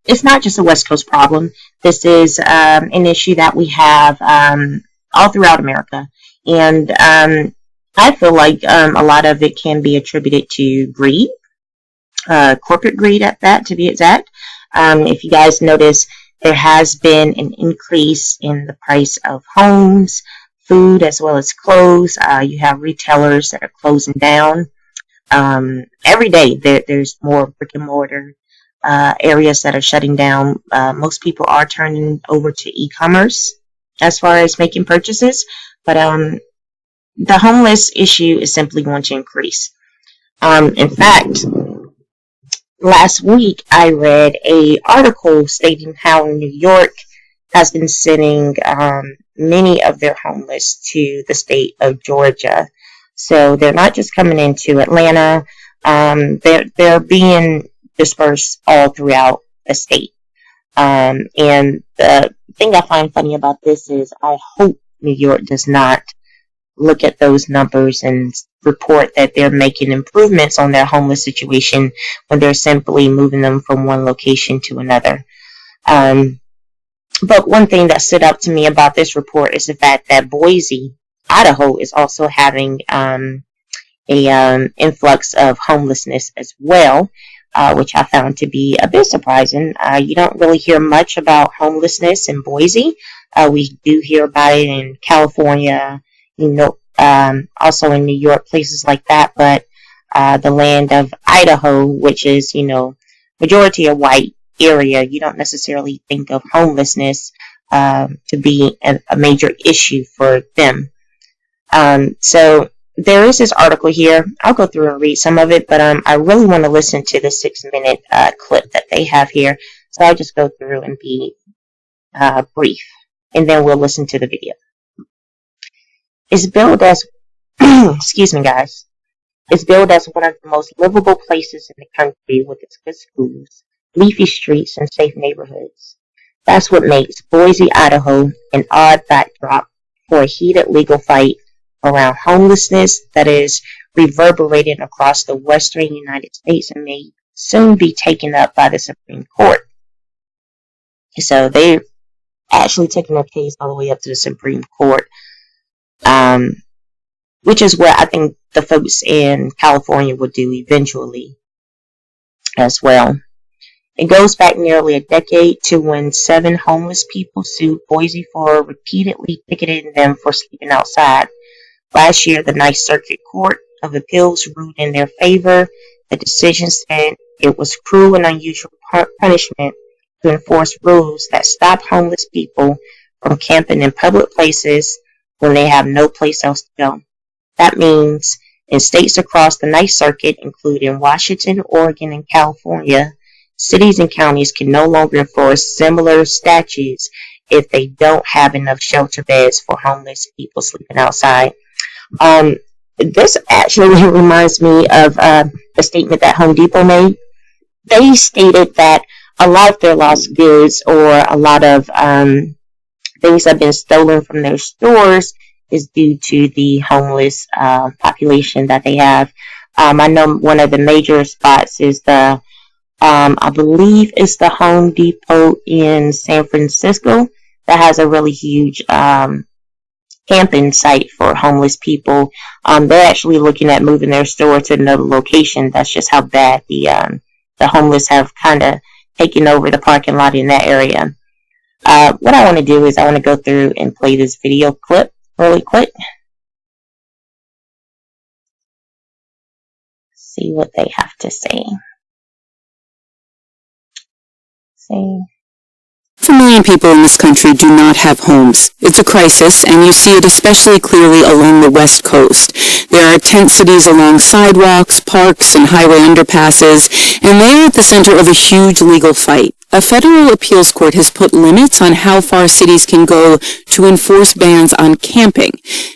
it's not just a West Coast problem. This is an issue that we have all throughout America. And I feel like a lot of it can be attributed to greed, corporate greed at that, to be exact. If you guys notice, there has been an increase in the price of homes, food, as well as clothes. You have retailers that are closing down. Every day there's more brick and mortar areas that are shutting down. Most people are turning over to e-commerce as far as making purchases, but the homeless issue is simply going to increase. In fact, last week I read an article stating how New York has been sending many of their homeless to the state of Georgia. So they're not just coming into Atlanta, they're being dispersed all throughout the state. And the thing I find funny about this is I hope New York does not look at those numbers and report that they're making improvements on their homeless situation when they're simply moving them from one location to another. But one thing that stood out to me about this report is the fact that Boise, Idaho, is also having an influx of homelessness as well, which I found to be a bit surprising. You don't really hear much about homelessness in Boise. We do hear about it in California, also in New York, places like that. But the land of Idaho, which is, majority a white area, you don't necessarily think of homelessness to be a major issue for them. So there is this article here. I'll go through and read some of it, but I really want to listen to the 6-minute clip that they have here. So I'll just go through and be brief, and then we'll listen to the video. It's billed as, excuse me guys, it's billed as one of the most livable places in the country with its good schools, leafy streets, and safe neighborhoods. That's what makes Boise, Idaho an odd backdrop for a heated legal fight around homelessness that is reverberating across the western United States and may soon be taken up by the Supreme Court. So they're actually taking their case all the way up to the Supreme Court, which is what I think the folks in California will do eventually as well. It goes back nearly a decade to when 7 homeless people sued Boise for repeatedly ticketing them for sleeping outside. Last year, the Ninth Circuit Court of Appeals ruled in their favor. The decision said it was cruel and unusual punishment to enforce rules that stop homeless people from camping in public places when they have no place else to go. That means in states across the Ninth Circuit, including Washington, Oregon, and California, cities and counties can no longer enforce similar statutes if they don't have enough shelter beds for homeless people sleeping outside. This actually reminds me of a statement that Home Depot made. They stated that a lot of their lost goods or a lot of things that have been stolen from their stores is due to the homeless population that they have. I know one of the major spots is the I believe it's the Home Depot in San Francisco that has a really huge camping site for homeless people. They're actually looking at moving their store to another location. That's just how bad the homeless have kind of taken over the parking lot in that area. What I want to do is I want to go through and play this video clip really quick. See what they have to say. Half a million people in this country do not have homes. It's a crisis, and you see it especially clearly along the West Coast. There are tent cities along sidewalks, parks, and highway underpasses, and they're at the center of a huge legal fight. A federal appeals court has put limits on how far cities can go to enforce bans on camping.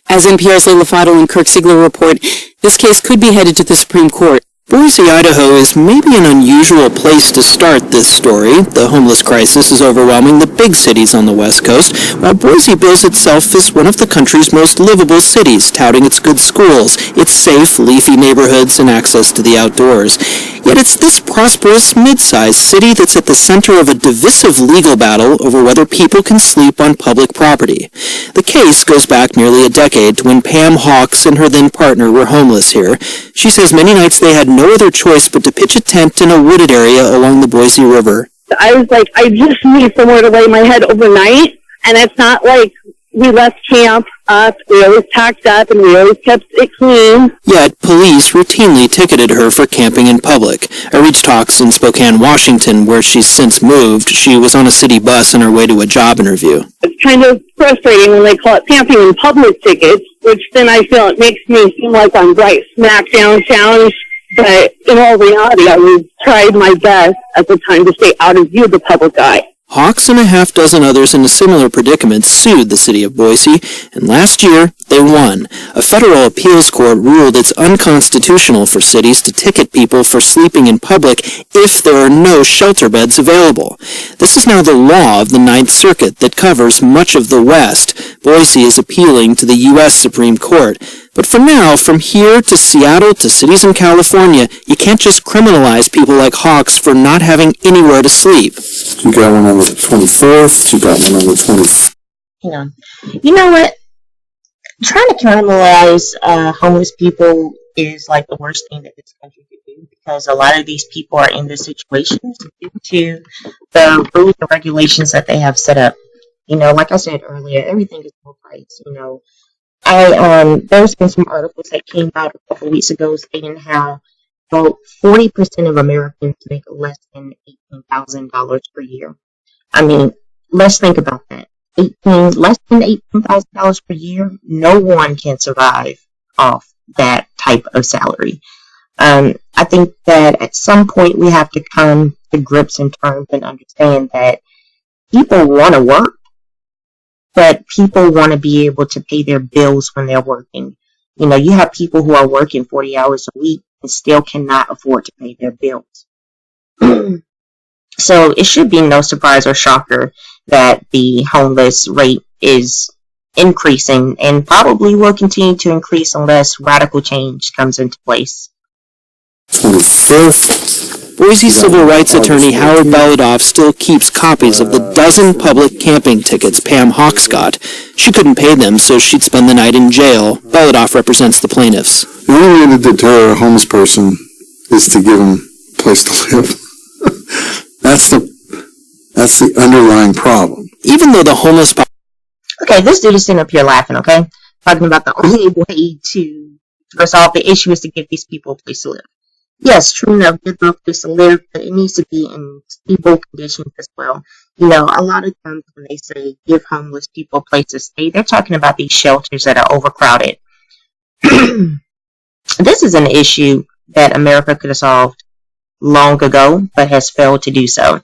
As NPR's Leila Fadel and Kirk Siegler report, this case could be headed to the Supreme Court. Boise, Idaho is maybe an unusual place to start this story. The homeless crisis is overwhelming the big cities on the West Coast, while Boise bills itself as one of the country's most livable cities, touting its good schools, its safe, leafy neighborhoods, and access to the outdoors. Yet it's this prosperous mid-sized city that's at the center of a divisive legal battle over whether people can sleep on public property. The case goes back nearly a decade to when Pam Hawks and her then partner were homeless here. She says many nights they had no other choice but to pitch a tent in a wooded area along the Boise River. I was like, I just need somewhere to lay my head overnight, and it's not like we left camp up. We always packed up, and we always kept it clean. Yet, police routinely ticketed her for camping in public. I reached Hawks in Spokane, Washington, where she's since moved. She was on a city bus on her way to a job interview. It's kind of frustrating when they call it camping in public tickets, which then I feel it makes me seem like I'm right smack downtown. But in all reality, I tried my best at the time to stay out of view of the public eye. Hawks and a half dozen others in a similar predicament sued the city of Boise, and last year they won. A federal appeals court ruled it's unconstitutional for cities to ticket people for sleeping in public if there are no shelter beds available. This is now the law of the Ninth Circuit that covers much of the West. Boise is appealing to the U.S. Supreme Court. But for now, from here to Seattle to cities in California, you can't just criminalize people like Hawks for not having anywhere to sleep. You got one on the 24th, you got one on the 20th. Hang on. You know what? Trying to criminalize homeless people is like the worst thing that this country could do, because a lot of these people are in this situation due to the rules and regulations that they have set up. You know, like I said earlier, everything is overpriced. You know, there's been some articles that came out a couple weeks ago stating how about 40% of Americans make less than $18,000 per year. I mean, let's think about that. Less than $18,000 per year, no one can survive off that type of salary. I think that at some point we have to come to grips in terms and understand that people want to work, but people want to be able to pay their bills when they're working. You know, you have people who are working 40 hours a week and still cannot afford to pay their bills. So it should be no surprise or shocker that the homeless rate is increasing and probably will continue to increase unless radical change comes into place. 25th. Boise civil rights attorney Howard Baladoff still keeps copies of the dozen public camping tickets Pam Hawks got. She couldn't pay them, so she'd spend the night in jail. Baladoff represents the plaintiffs. The only way to deter a homeless person is to give them a place to live. That's the underlying problem. Even though the homeless Okay, this dude is sitting up here laughing, okay? Talking about the only way to resolve the issue is to give these people a place to live. Yes, true enough, give them a place to live, but it needs to be in stable conditions as well. You know, a lot of times when they say give homeless people a place to stay, they're talking about these shelters that are overcrowded. This is an issue that America could have solved long ago, but has failed to do so.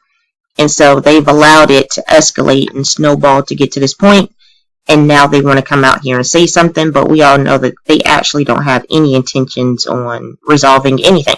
And so they've allowed it to escalate and snowball to get to this point, and now they want to come out here and say something, but we all know that they actually don't have any intentions on resolving anything,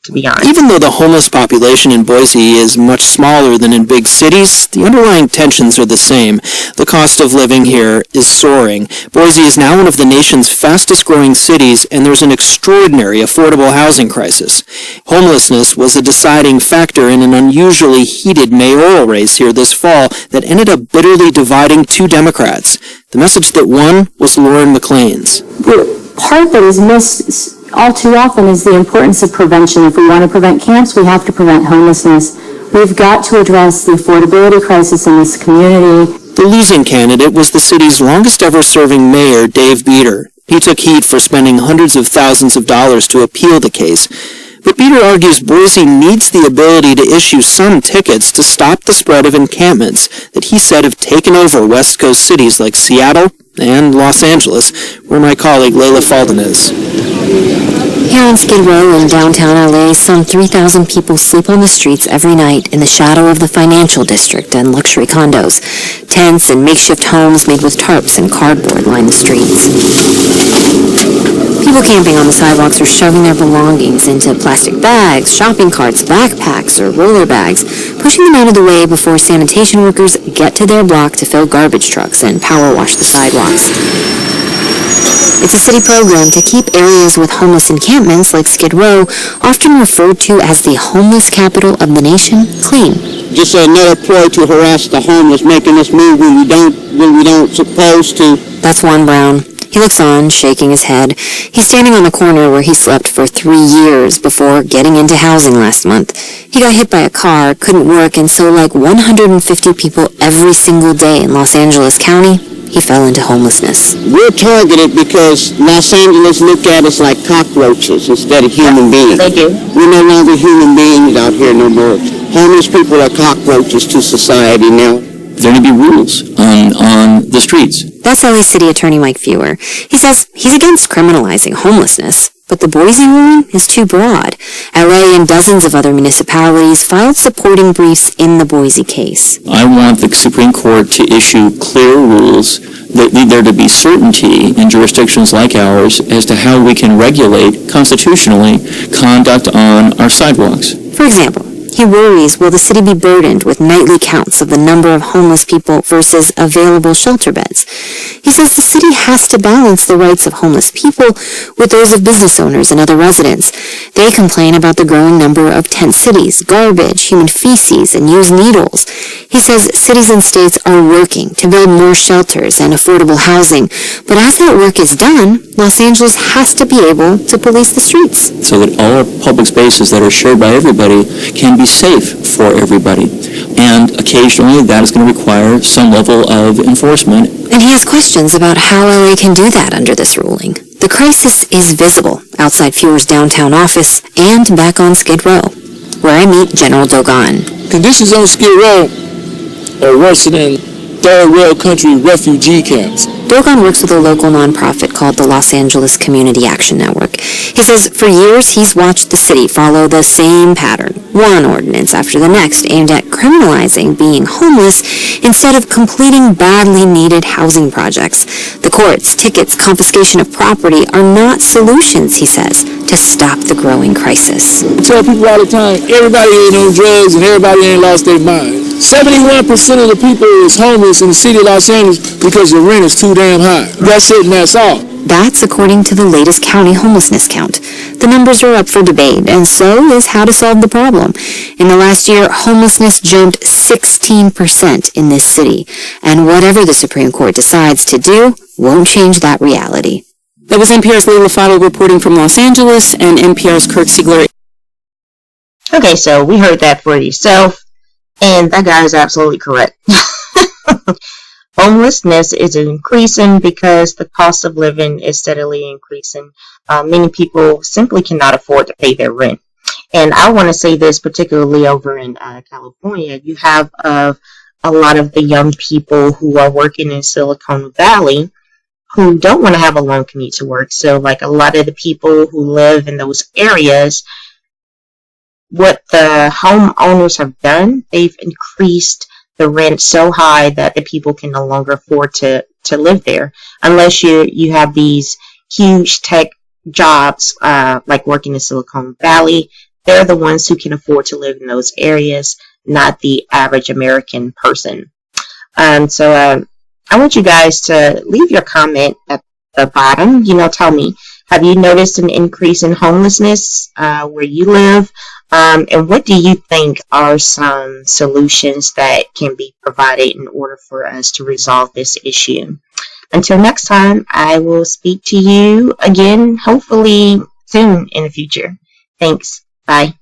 to be honest. Even though the homeless population in Boise is much smaller than in big cities, the underlying tensions are the same. The cost of living here is soaring. Boise is now one of the nation's fastest growing cities, and there's an extraordinary affordable housing crisis. Homelessness was a deciding factor in an unusually heated mayoral race here this fall that ended up bitterly dividing two Democrats. The message that won was Lauren McLean's. The part that is missed all too often is the importance of prevention. If we want to prevent camps, we have to prevent homelessness. We've got to address the affordability crisis in this community. The losing candidate was the city's longest ever serving mayor, Dave Beater. He took heat for spending hundreds of thousands of dollars to appeal the case. But Beater argues Boise needs the ability to issue some tickets to stop the spread of encampments that he said have taken over West Coast cities like Seattle and Los Angeles, where my colleague Layla Falden is. Here on Skid Row in downtown LA, some 3,000 people sleep on the streets every night in the shadow of the financial district and luxury condos. Tents and makeshift homes made with tarps and cardboard line the streets. People camping on the sidewalks are shoving their belongings into plastic bags, shopping carts, backpacks, or roller bags, pushing them out of the way before sanitation workers get to their block to fill garbage trucks and power wash the sidewalks. It's a city program to keep areas with homeless encampments like Skid Row, often referred to as the homeless capital of the nation, clean. Just another ploy to harass the homeless, making us move when we don't supposed to. That's Juan Brown. He looks on, shaking his head. He's standing on the corner where he slept for 3 years before getting into housing last month. He got hit by a car, couldn't work, and so like 150 people every single day in Los Angeles County, he fell into homelessness. We're targeted because Los Angeles look at us like cockroaches instead of human beings. They do. We're no longer human beings out here no more. Homeless people are cockroaches to society now. There need to be rules on the streets. That's LA City Attorney Mike Fewer. He says he's against criminalizing homelessness, but the Boise ruling is too broad. LA and dozens of other municipalities filed supporting briefs in the Boise case. I want the Supreme Court to issue clear rules that lead there to be certainty in jurisdictions like ours as to how we can regulate constitutionally conduct on our sidewalks. For example, he worries, will the city be burdened with nightly counts of the number of homeless people versus available shelter beds? He says the city has to balance the rights of homeless people with those of business owners and other residents. They complain about the growing number of tent cities, garbage, human feces, and used needles. He says cities and states are working to build more shelters and affordable housing, but as that work is done, Los Angeles has to be able to police the streets. So that all our public spaces that are shared by everybody can be safe for everybody. And occasionally that is going to require some level of enforcement. And he has questions about how LA can do that under this ruling. The crisis is visible outside Fewer's downtown office and back on Skid Row, where I meet General Dogon. Conditions on Skid Row are worse than third world country refugee camps. Dogon works with a local nonprofit called the Los Angeles Community Action Network. He says for years he's watched the city follow the same pattern, one ordinance after the next, aimed at criminalizing being homeless instead of completing badly needed housing projects. The courts, tickets, confiscation of property are not solutions, he says, to stop the growing crisis. I tell people all the time, everybody ain't on drugs and everybody ain't lost their mind. 71% of the people is homeless in the city of Los Angeles because the rent is too damn high. That's it and that's all. That's according to the latest county homelessness count. The numbers are up for debate, and so is how to solve the problem. In the last year, homelessness jumped 16% in this city, and whatever the Supreme Court decides to do won't change that reality. That was NPR's Leila Fadel reporting from Los Angeles and NPR's Kirk Siegler. Okay, so we heard that for yourself, and that guy is absolutely correct. Homelessness is increasing because the cost of living is steadily increasing. Many people simply cannot afford to pay their rent. And I want to say this particularly over in California. You have a lot of the young people who are working in Silicon Valley who don't want to have a long commute to work. So like a lot of the people who live in those areas, what the homeowners have done, they've increased the rent so high that the people can no longer afford to live there. Unless you have these huge tech jobs, like working in Silicon Valley, they're the ones who can afford to live in those areas, not the average American person. So I want you guys to leave your comment at the bottom. Tell me, have you noticed an increase in homelessness where you live? And what do you think are some solutions that can be provided in order for us to resolve this issue? Until next time, I will speak to you again, hopefully soon in the future. Thanks. Bye.